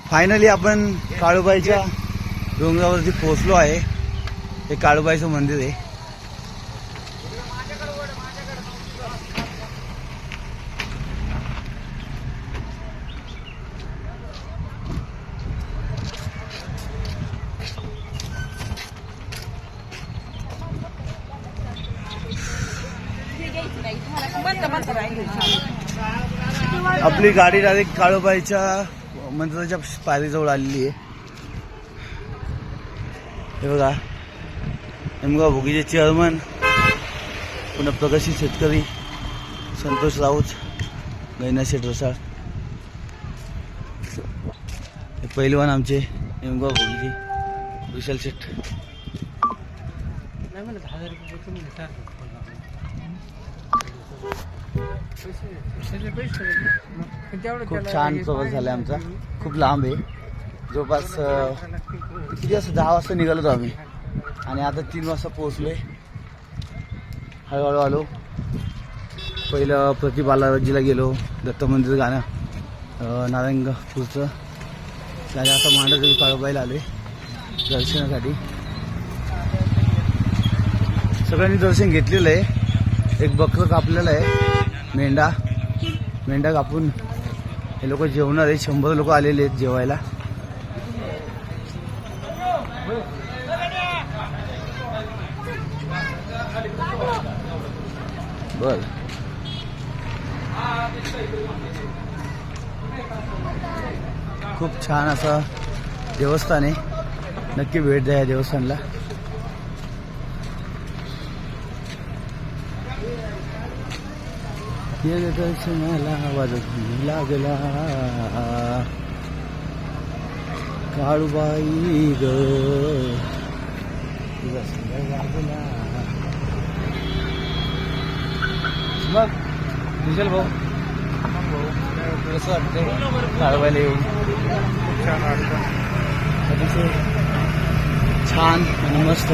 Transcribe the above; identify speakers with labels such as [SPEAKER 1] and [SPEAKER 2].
[SPEAKER 1] Finally आपण काळूबाईच्या डोंगरावरती पोहोचलो आहे. हे काळूबाईचं मंदिर आहे. आपली गाडी डायरेक्ट काळूबाईच्या मंदिराच्या पायरीजवळ आलेली आहे. हे बघा, नेमका भोगीचे चेअरमन, पुन्हा प्रगतशील शेतकरी संतोष राऊत, गैना शेठ रसाळ, हे पहिलवान आमचे नेमका भोगीचे विशाल शेठ. खूप छान प्रवास झाला आमचा. खूप लांब आहे. जवळपास किती वाजता 10 वाजता निघालो होतो आम्ही आणि आता 3 वाजता पोहोचलोय. हळूहळू आलो. पहिलं प्रतिबालाजीला गेलो, दत्त मंदिर गाणं नारायणगावपूरचं. त्याने आता मांडरदेवी काळूबाईला आले दर्शनासाठी. सगळ्यांनी दर्शन घेतलेलं आहे. एक बकरं कापलेलं आहे, मेंढा कापून हे लोक जेवणार आहे. 100 लोक आलेले आहेत जेवायला. बर, खूप छान असं देवस्थान आहे. नक्की भेट द्या या देवस्थानला. दर्शनाला आवाज लागला काळूबाई ग लागला. मग विशाल भाऊ, कसं वाटतंय काळूबाईला येऊन? छान वाटतं, अतिशय छान आणि मस्त.